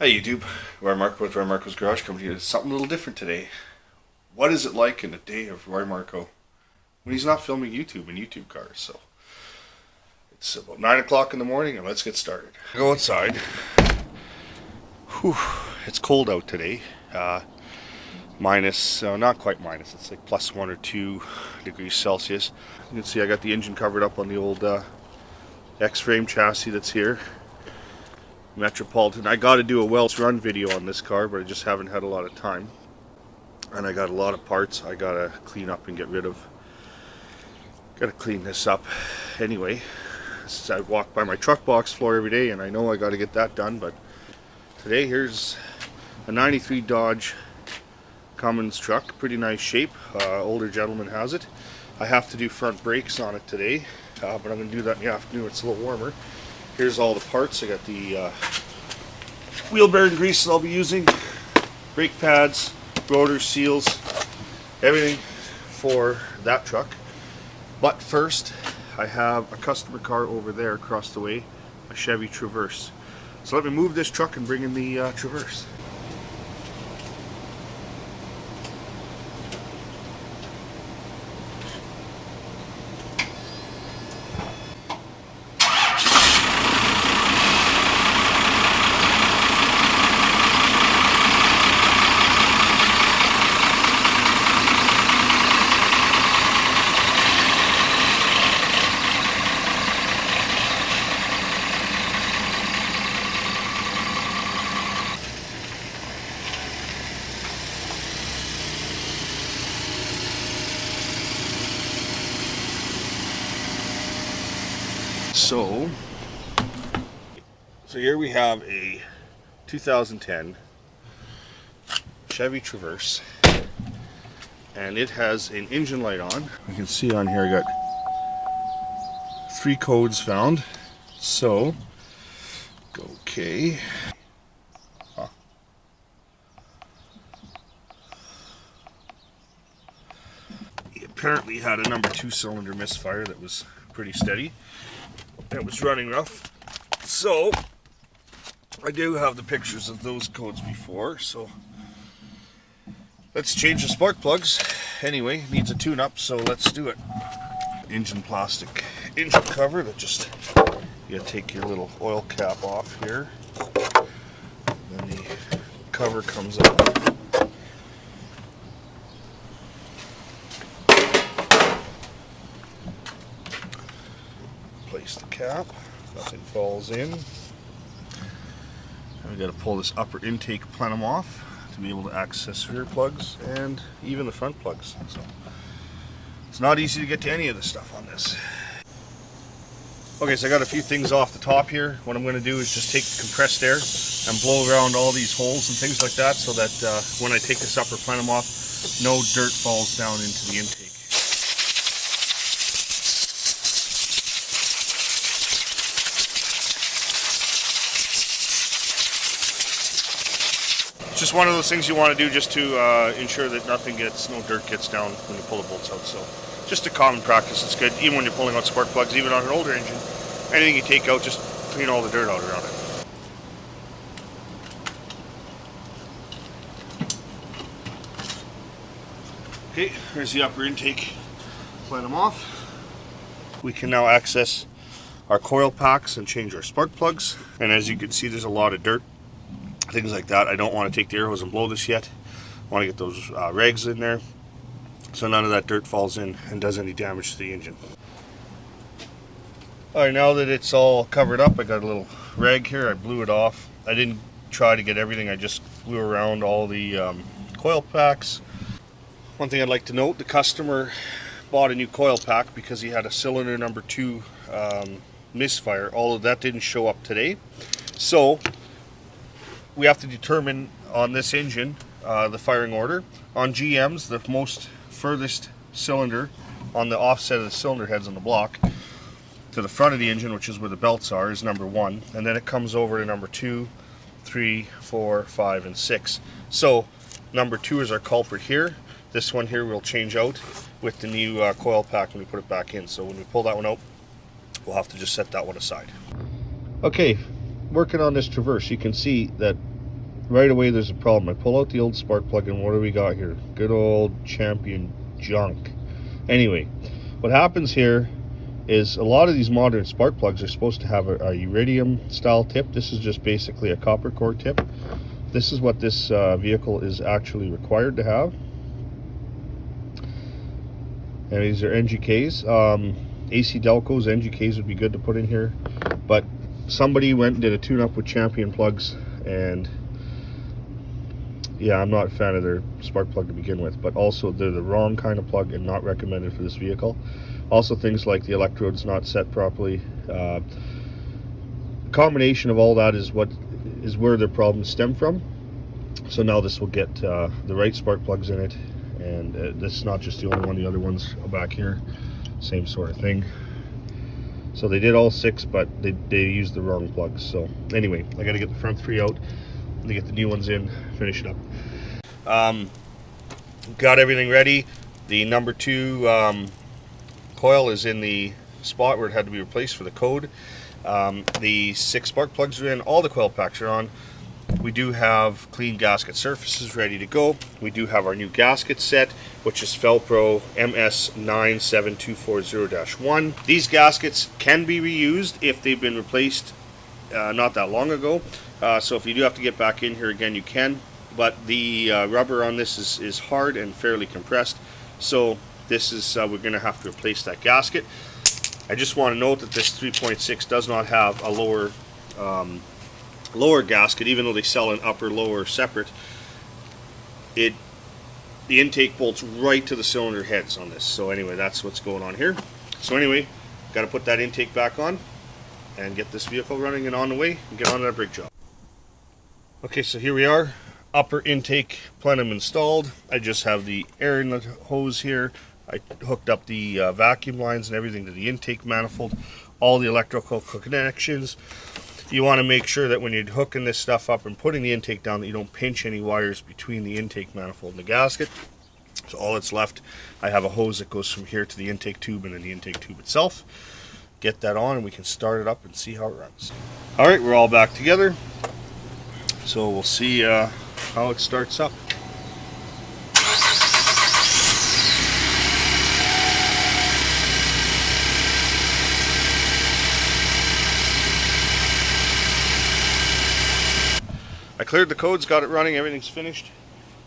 Hi YouTube, Roy Marko with Roy Marko's Garage coming to you with something a little different today. What is it like in a day of Roy Marko when he's not filming YouTube and YouTube cars? So it's about 9 o'clock in the morning and let's get started. Go outside. Whew, it's cold out today. Minus, not quite minus, it's like plus 1 or 2 degrees Celsius. You can see I got the engine covered up on the old X-frame chassis that's here. Metropolitan. I got to do a Wells run video on this car, but I just haven't had a lot of time. And I got a lot of parts I got to clean up and get rid of. Got to clean this up anyway. I walk by my truck box floor every day and I know I got to get that done, but today here's a 93 Dodge Cummins truck. Pretty nice shape. Older gentleman has it. I have to do front brakes on it today, but I'm going to do that in the afternoon. It's a little warmer. Here's all the parts. I got the wheel bearing grease that I'll be using, brake pads, rotor seals, everything for that truck. But first, I have a customer car over there across the way, a Chevy Traverse. So let me move this truck and bring in the Traverse. So here we have a 2010 Chevy Traverse, and it has an engine light on. You can see on here I got 3 codes found. So, okay. He apparently had a number 2 cylinder misfire that was pretty steady. It was running rough. So I do have the pictures of those codes before, so let's change the spark plugs. Anyway, needs a tune-up, so let's do it. Engine plastic engine cover that just, you gotta take your little oil cap off here. Then the cover comes off. Place the cap, nothing falls in. We got to pull this upper intake plenum off to be able to access rear plugs and even the front plugs. So it's not easy to get to any of the stuff on this. Okay, so I got a few things off the top here. What I'm going to do is just take compressed air and blow around all these holes and things like that, so that when I take this upper plenum off, no dirt falls down into the intake. Just one of those things you want to do just to ensure that no dirt gets down when you pull the bolts out. So just a common practice. It's good even when you're pulling out spark plugs, even on an older engine. Anything you take out, just clean all the dirt out around it. Okay, there's the upper intake. Plant them off. We can now access our coil packs and change our spark plugs. And as you can see, there's a lot of dirt. Things like that. I don't want to take the air hose and blow this yet. I want to get those rags in there so none of that dirt falls in and does any damage to the engine. Alright, now that it's all covered up, I got a little rag here. I blew it off. I didn't try to get everything. I just blew around all the coil packs. One thing I'd like to note, the customer bought a new coil pack because he had a cylinder number 2 misfire. All of that didn't show up today. So we have to determine on this engine the firing order. On GMs, the most furthest cylinder on the offset of the cylinder heads on the block to the front of the engine, which is where the belts are, is number 1, and then it comes over to number 2, 3, 4, 5, and 6. So number 2 is our culprit here. This one here will change out with the new coil pack when we put it back in. So when we pull that one out, we'll have to just set that one aside. Okay, working on this Traverse, you can see that right away there's a problem. I pull out the old spark plug, and what do we got here? Good old Champion junk. Anyway, what happens here is a lot of these modern spark plugs are supposed to have a iridium style tip. This is just basically a copper core tip. This is what this vehicle is actually required to have. And these are NGKs. AC Delcos, NGKs would be good to put in here. But somebody went and did a tune-up with Champion plugs, and yeah, I'm not a fan of their spark plug to begin with, but also they're the wrong kind of plug and not recommended for this vehicle. Also things like the electrodes not set properly. Combination of all that is where their problems stem from. So now this will get the right spark plugs in it, and this is not just the only one. The other ones back here, same sort of thing. So they did all 6, but they used the wrong plugs. So anyway, I got to get the front 3 out to get the new ones in, finish it up. Got everything ready. The number 2 coil is in the spot where it had to be replaced for the code. The 6 spark plugs are in, all the coil packs are on. We do have clean gasket surfaces ready to go. We do have our new gasket set, which is Felpro MS97240-1. These gaskets can be reused if they've been replaced not that long ago. So if you do have to get back in here again, you can. But the rubber on this is hard and fairly compressed. So this is we're going to have to replace that gasket. I just want to note that this 3.6 does not have a lower gasket, even though they sell an upper lower separate. The intake bolts right to the cylinder heads on this. So anyway, that's what's going on here. So anyway, got to put that intake back on and get this vehicle running and on the way and get on that brake job. Okay, so here we are, upper intake plenum installed. I just have the air inlet hose here. I hooked up the vacuum lines and everything to the intake manifold, all the electrical connections. You want to make sure that when you're hooking this stuff up and putting the intake down that you don't pinch any wires between the intake manifold and the gasket. So all that's left, I have a hose that goes from here to the intake tube and then the intake tube itself. Get that on and we can start it up and see how it runs. Alright, we're all back together. So we'll see how it starts up. I cleared the codes, got it running, everything's finished.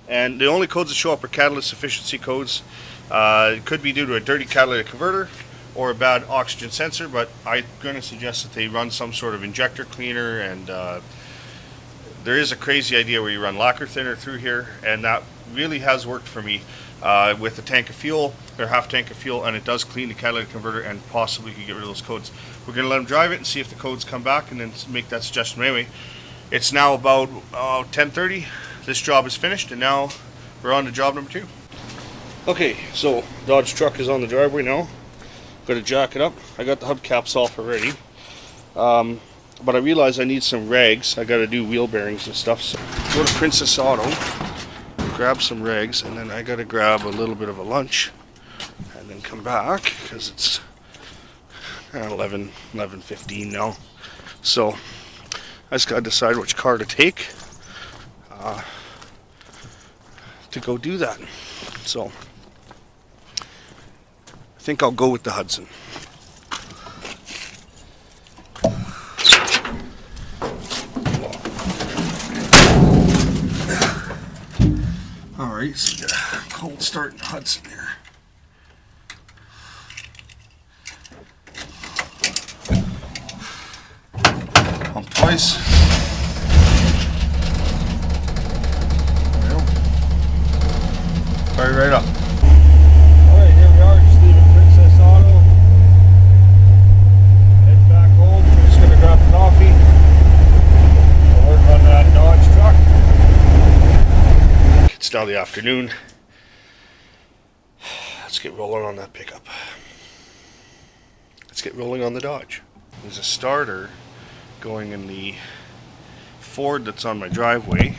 And the only codes that show up are catalyst efficiency codes. It could be due to a dirty catalytic converter or a bad oxygen sensor, but I'm going to suggest that they run some sort of injector cleaner, and there is a crazy idea where you run lacquer thinner through here, and that really has worked for me with a tank of fuel, or half tank of fuel, and it does clean the catalytic converter and possibly could get rid of those codes. We're going to let them drive it and see if the codes come back and then make that suggestion. Anyway, it's now about 10:30. This job is finished, and now we're on to job number 2. Okay, so Dodge truck is on the driveway now. Got to jack it up. I got the hubcaps off already, but I realize I need some rags. I got to do wheel bearings and stuff. So go to Princess Auto, grab some rags, and then I got to grab a little bit of a lunch, and then come back because it's 11:15 now. So I just got to decide which car to take to go do that. So I think I'll go with the Hudson. Alright, so we got a cold start in the Hudson here. Pump twice. Fire right up. Alright, here we are, just leaving Princess Auto. Head back home. I'm just going to grab a coffee. I'll work on that Dodge truck. It's now the afternoon. Let's get rolling on that pickup. Let's get rolling on the Dodge. There's a starter going in the Ford that's on my driveway.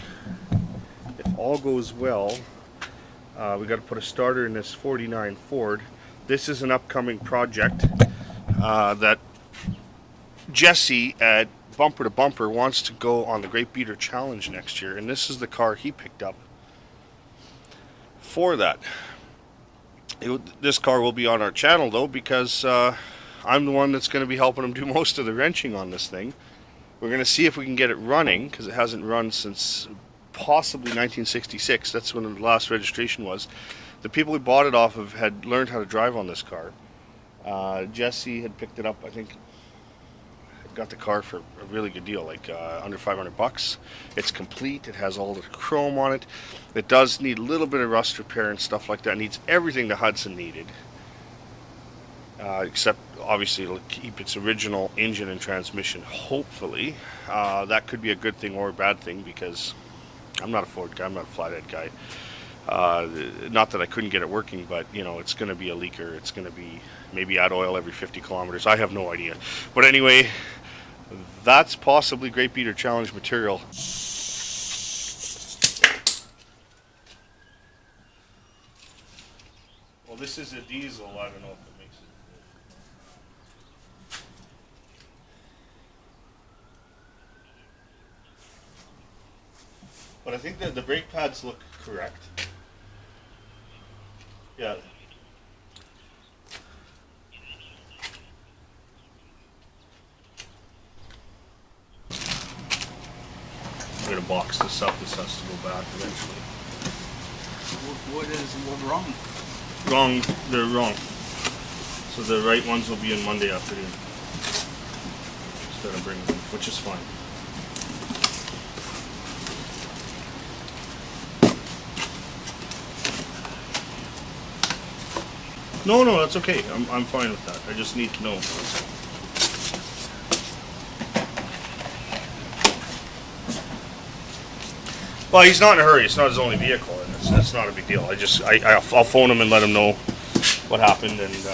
If all goes well, we got to put a starter in this 49 Ford. This is an upcoming project that Jesse at bumper to bumper, wants to go on the Great Beater Challenge next year, and this is the car he picked up for that. This car will be on our channel though, because I'm the one that's going to be helping him do most of the wrenching on this thing. We're going to see if we can get it running, because it hasn't run since possibly 1966. That's when the last registration was. The people we bought it off of had learned how to drive on this car. Jesse had picked it up, I think, got the car for a really good deal, like under 500 bucks. It's complete, it has all the chrome on it. It does need a little bit of rust repair and stuff like that. It needs everything the Hudson needed. Except obviously it'll keep its original engine and transmission, hopefully. That could be a good thing or a bad thing, because I'm not a Ford guy, I'm not a flathead guy. Not that I couldn't get it working, but you know, it's going to be a leaker. It's going to be maybe add oil every 50 kilometers. I have no idea. But anyway, that's possibly Great Beater Challenge material. Well, this is a diesel. I don't know if it makes it. But I think that the brake pads look correct. Yeah. I'm gonna box this up. This has to go back eventually. What is wrong? Wrong. They're wrong. So the right ones will be in Monday afternoon instead of bringing them, which is fine. No, that's okay. I'm fine with that. I just need to know. Well, he's not in a hurry. It's not his only vehicle, and it's not a big deal. I'll phone him and let him know what happened, and he's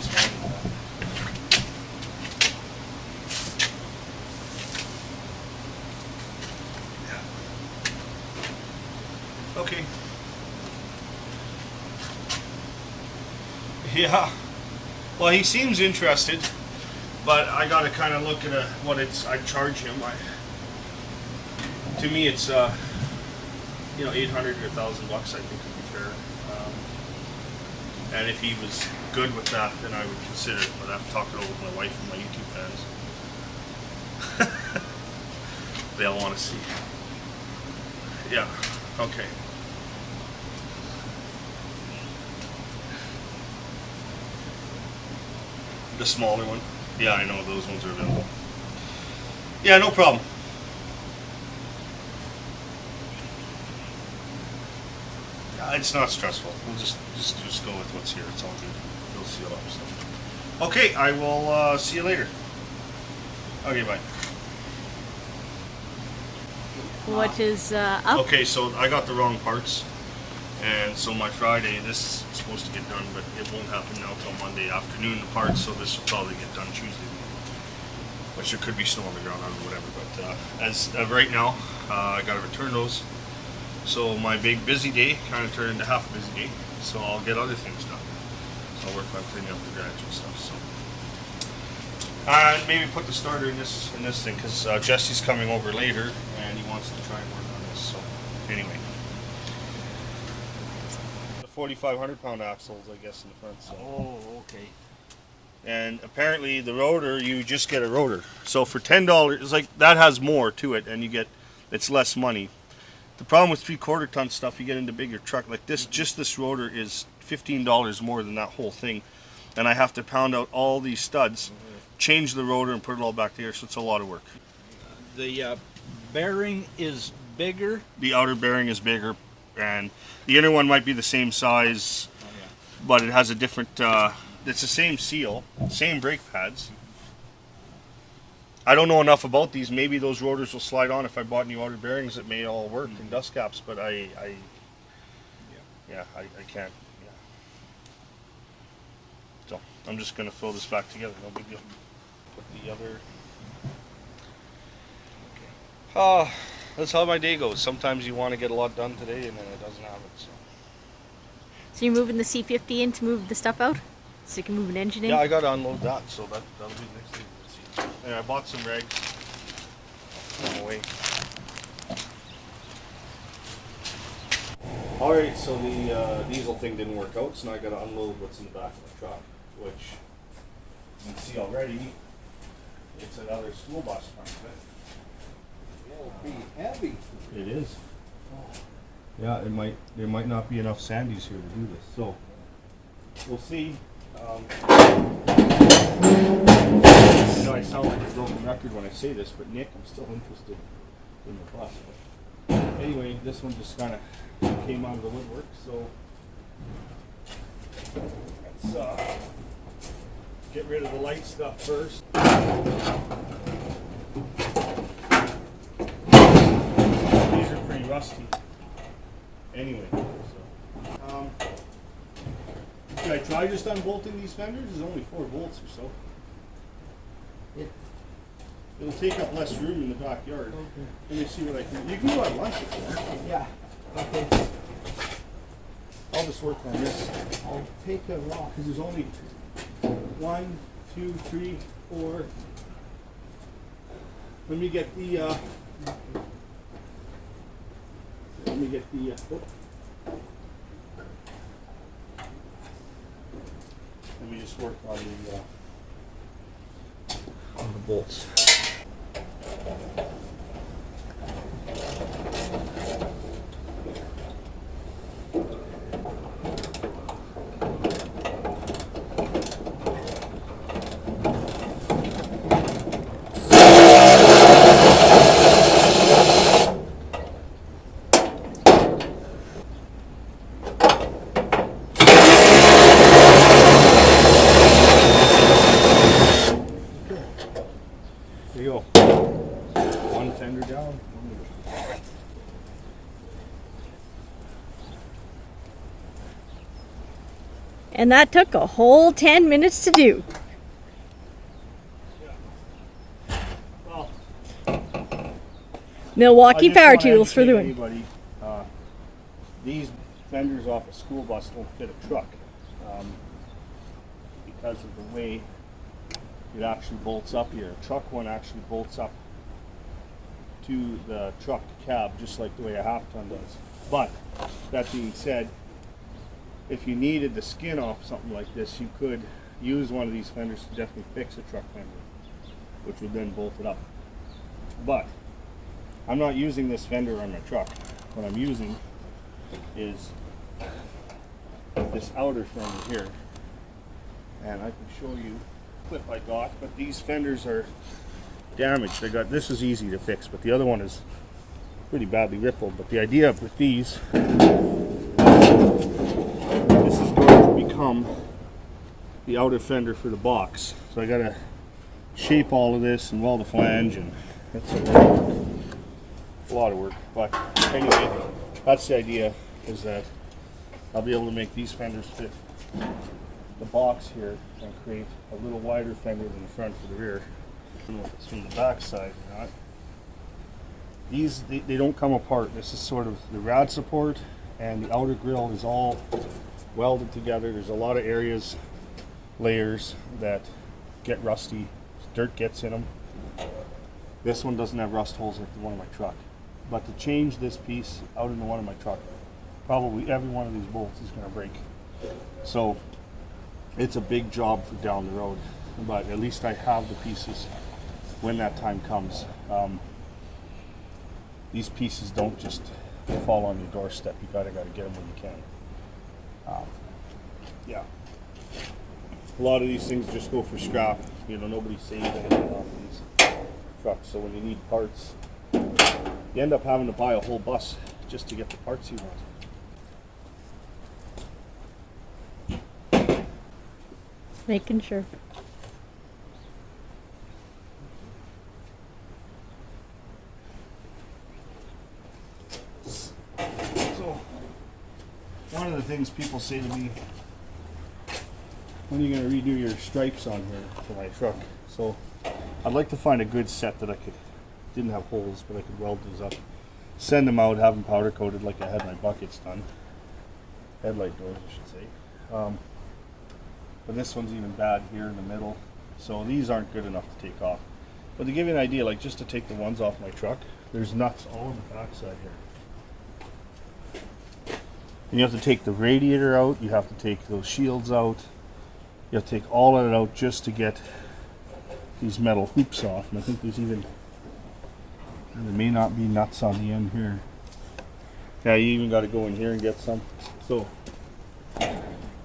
fine with that. Okay. Yeah, well, he seems interested, but I got to kind of look at what I charge him. To me, it's 800 or 1,000 bucks. I think would be fair. And if he was good with that, then I would consider it. But I've talked it over with my wife and my YouTube fans. They'll want to see. Yeah. Okay. The smaller one. Yeah, I know those ones are available. Yeah, no problem. It's not stressful. We'll just go with what's here. It's all good. We'll seal up. So. Okay, I will see you later. Okay, bye. What is up? Okay, so I got the wrong parts. And so my Friday, this is supposed to get done, but it won't happen now till Monday afternoon, the parts, so this will probably get done Tuesday. Which there could be snow on the ground or whatever, but as of right now, I got to return those. So my big busy day kind of turned into half a busy day, so I'll get other things done. So I'll work on cleaning up the garage and stuff. So, and maybe put the starter in this thing, because Jesse's coming over later, and he wants to try and work on this. So anyway. 4,500 pound axles, I guess, in the front. So. Oh, okay. And apparently the rotor, you just get a rotor. So for $10, it's like that has more to it, and it's less money. The problem with 3/4 ton stuff, you get into bigger truck like this. Just this rotor is $15 more than that whole thing, and I have to pound out all these studs, change the rotor, and put it all back there. So it's a lot of work. The bearing is bigger. The outer bearing is bigger. And the inner one might be the same size, but it has a different, it's the same seal, same brake pads. I don't know enough about these. Maybe those rotors will slide on if I bought new outer bearings. It may all work in dust caps, but I can't. Yeah. So I'm just going to throw this back together. No big deal. Put the other. That's how my day goes. Sometimes you want to get a lot done today, and then it doesn't happen. So you're moving the C50 in to move the stuff out? So you can move an engine in? Yeah, I got to unload that, so that'll be the next thing. And I bought some rags. Throw 'em away. Alright, so the diesel thing didn't work out, so now I gotta unload what's in the back of the truck, which you can see already, it's another school bus front of it. It'll be heavy. It is. Yeah, there might not be enough Sandys here to do this, so we'll see. You know, I sound like a broken record when I say this, but Nick, I'm still interested in the bus. But anyway, this one just kind of came out of the woodwork, so let's get rid of the light stuff first. These are pretty rusty. Anyway, so should I try just unbolting these fenders? There's only 4 bolts or so. It'll take up less room in the backyard. Okay. Let me see what I can do. You can go at lunch if you want. Yeah. Okay. I'll just work on this. I'll take a walk. Because there's only 1, 2, 3, 4. Let me get the oh. Let me just work on the bolts. There you go. One fender down. And that took a whole 10 minutes to do. Well, Milwaukee Power Tools for the win. anybody, these fenders off a school bus don't fit a truck because of the way it actually bolts up here. A truck one actually bolts up to the truck cab just like the way a half-ton does. But that being said, if you needed the skin off something like this, you could use one of these fenders to definitely fix a truck fender, which would then bolt it up. But I'm not using this fender on my truck. What I'm using is this outer fender here, and I can show you the clip I got. But these fenders are damaged. This is easy to fix, but the other one is pretty badly rippled. But the idea with these, this is going to become the outer fender for the box. So I gotta shape all of this and weld the flange, and it's a lot of work. But anyway, that's the idea, is that I'll be able to make these fenders fit the box here and create a little wider fender than the front for the rear. I don't know if it's from the back side or not. These, they don't come apart. This is sort of the rad support, and the outer grill is all welded together. There's a lot of areas, layers that get rusty. Dirt gets in them. This one doesn't have rust holes like the one in my truck. But to change this piece out into one of my truck, probably every one of these bolts is going to break. So it's a big job for down the road, but at least I have the pieces when that time comes. These pieces don't just fall on your doorstep. You gotta get them when you can. Yeah, a lot of these things just go for scrap. You know, nobody saves anything off these trucks. So when you need parts, you end up having to buy a whole bus just to get the parts you want. Making sure. So, one of the things people say to me, when are you going to redo your stripes on here for my truck? So, I'd like to find a good set that didn't have holes, but I could weld those up, send them out, have them powder coated like I had my buckets done. Headlight doors, I should say. But this one's even bad here in the middle, so these aren't good enough to take off. But to give you an idea, like just to take the ones off my truck, there's nuts all on the backside here. And you have to take the radiator out, you have to take those shields out, you have to take all of it out just to get these metal hoops off. And I think there's even, there may not be nuts on the end here. Yeah, you even got to go in here and get some.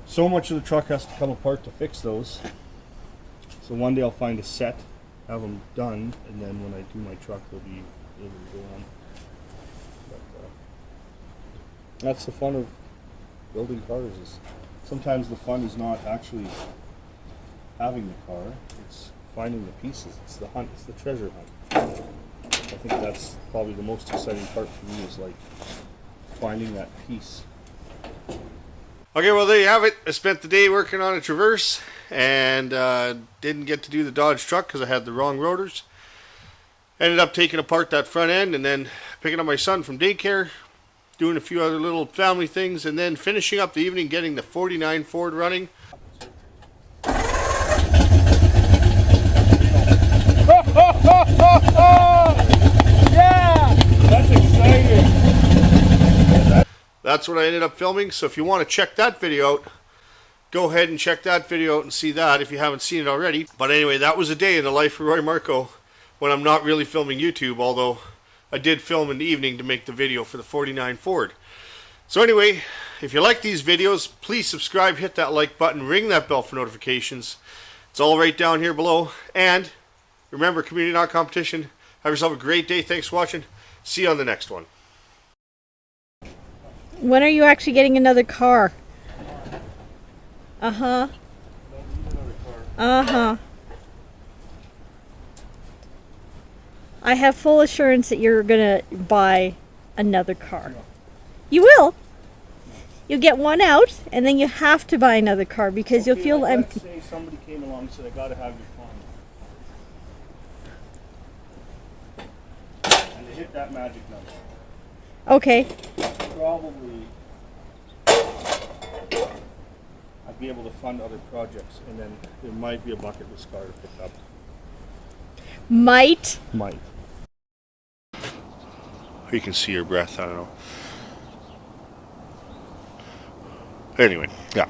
So much of the truck has to come apart to fix those. So one day I'll find a set, have them done, and then when I do my truck, they'll be able to go on. But, that's the fun of building cars. Is sometimes the fun is not actually having the car; it's finding the pieces. It's the hunt. It's the treasure hunt. I think that's probably the most exciting part for me, is like finding that piece. Okay, well there you have it. I spent the day working on a Traverse and didn't get to do the Dodge truck because I had the wrong rotors. Ended up taking apart that front end and then picking up my son from daycare, doing a few other little family things, and then finishing up the evening getting the 49 Ford running. Yeah! That's exciting. That's what I ended up filming. So if you want to check that video out, go ahead and check that video out and see that if you haven't seen it already. But anyway, that was a day in the life of Roy Marko when I'm not really filming YouTube, although I did film in the evening to make the video for the 49 Ford. So anyway, if you like these videos, please subscribe, hit that like button, ring that bell for notifications. It's all right down here below. And remember, community not competition. Have yourself a great day. Thanks for watching. See you on the next one. When are you actually getting another car? Uh-huh. Uh-huh. I have full assurance that you're gonna buy another car. You will. You'll get one out, and then you have to buy another car because you'll feel empty. Let's say somebody came along and said, I gotta have your phone. And they hit that magic number. Okay. Probably I'd be able to fund other projects, and then there might be a bucket list car to pick up. Might. You can see your breath, I don't know. Anyway, yeah.